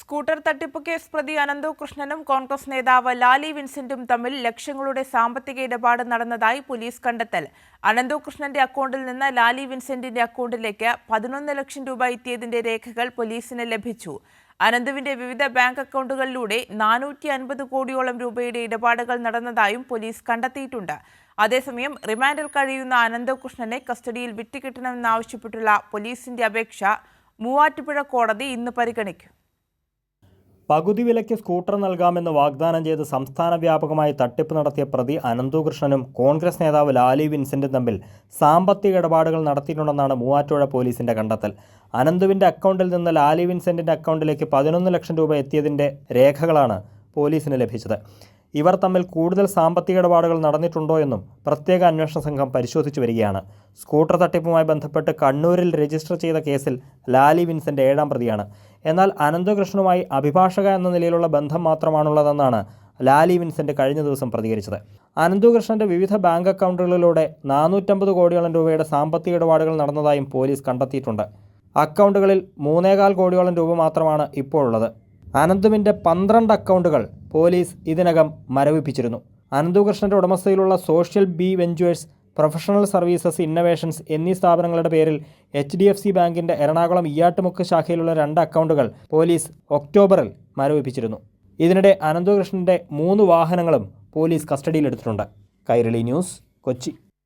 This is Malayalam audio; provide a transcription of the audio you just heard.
സ്കൂട്ടർ തട്ടിപ്പ് കേസ് പ്രതി അനന്തു കൃഷ്ണനും കോൺഗ്രസ് നേതാവ് ലാലി വിൻസെന്റും തമ്മിൽ ലക്ഷങ്ങളുടെ സാമ്പത്തിക ഇടപാട് നടന്നതായി പോലീസ് കണ്ടെത്തൽ. അനന്തു കൃഷ്ണന്റെ അക്കൗണ്ടിൽ നിന്ന് ലാലി വിൻസെന്റിന്റെ അക്കൗണ്ടിലേക്ക് 11 ലക്ഷം രൂപ എത്തിയതിന്റെ രേഖകൾ പോലീസിന് ലഭിച്ചു. അനന്തുവിന്റെ വിവിധ ബാങ്ക് അക്കൗണ്ടുകളിലൂടെ 450 കോടിയോളം രൂപയുടെ ഇടപാടുകൾ നടന്നതായും പോലീസ് കണ്ടെത്തിയിട്ടുണ്ട്. അതേസമയം റിമാൻഡിൽ കഴിയുന്ന അനന്തു കൃഷ്ണനെ കസ്റ്റഡിയിൽ വിട്ടുകിട്ടണമെന്നാവശ്യപ്പെട്ടുള്ള പോലീസിന്റെ അപേക്ഷ മൂവാറ്റുപുഴ കോടതി ഇന്ന് പരിഗണിക്കും. പകുതി വിലയ്ക്ക് സ്കൂട്ടർ നൽകാമെന്ന് വാഗ്ദാനം ചെയ്ത് സംസ്ഥാന വ്യാപകമായി തട്ടിപ്പ് നടത്തിയ പ്രതി അനന്തു കൃഷ്ണനും കോൺഗ്രസ് നേതാവ് ലാലി വിൻസെന്റും തമ്മിൽ സാമ്പത്തിക ഇടപാടുകൾ നടത്തിയിട്ടുണ്ടെന്നാണ് മൂവാറ്റുപുഴ പോലീസിന്റെ കണ്ടെത്തൽ. അനന്തുവിന്റെ അക്കൗണ്ടിൽ നിന്ന് ലാലി വിൻസെന്റിന്റെ അക്കൗണ്ടിലേക്ക് 11 ലക്ഷം രൂപ എത്തിയതിന്റെ രേഖകളാണ് പോലീസിന് ലഭിച്ചത്. ഇവർ തമ്മിൽ കൂടുതൽ സാമ്പത്തിക ഇടപാടുകൾ നടന്നിട്ടുണ്ടോ എന്നും പ്രത്യേക അന്വേഷണ സംഘം പരിശോധിച്ചു വരികയാണ്. സ്കൂട്ടർ തട്ടിപ്പുമായി ബന്ധപ്പെട്ട് കണ്ണൂരിൽ രജിസ്റ്റർ ചെയ്ത കേസിൽ ലാലി വിൻസെന്റ് 7ാം പ്രതിയാണ്. എന്നാൽ അനന്തു കൃഷ്ണനുമായി അഭിഭാഷക എന്ന നിലയിലുള്ള ബന്ധം മാത്രമാണുള്ളതെന്നാണ് ലാലി വിൻസെന്റ് കഴിഞ്ഞ ദിവസം പ്രതികരിച്ചത്. അനന്തു കൃഷ്ണന്റെ വിവിധ ബാങ്ക് അക്കൗണ്ടുകളിലൂടെ 450 കോടിയോളം രൂപയുടെ സാമ്പത്തിക ഇടപാടുകൾ നടന്നതായും പോലീസ് കണ്ടെത്തിയിട്ടുണ്ട്. അക്കൗണ്ടുകളിൽ 3.25 കോടിയോളം രൂപ മാത്രമാണ് ഇപ്പോഴുള്ളത്. അനന്തുവിൻ്റെ 12 അക്കൗണ്ടുകൾ പോലീസ് ഇതിനകം മരവിപ്പിച്ചിരുന്നു. അനന്തു കൃഷ്ണന്റെ ഉടമസ്ഥയിലുള്ള social B ventures, professional services, innovations എന്നീ സ്ഥാപനങ്ങളുടെ പേരിൽ HDFC ബാങ്കിൻ്റെ എറണാകുളം ഈയാട്ടുമുക്ക് ശാഖയിലുള്ള 2 അക്കൗണ്ടുകൾ പോലീസ് ഒക്ടോബറിൽ മരവിപ്പിച്ചിരുന്നു. ഇതിനിടെ അനന്തു കൃഷ്ണന്റെ 3 വാഹനങ്ങളും പോലീസ് കസ്റ്റഡിയിലെടുത്തിട്ടുണ്ട്. കൈരളി ന്യൂസ്, കൊച്ചി.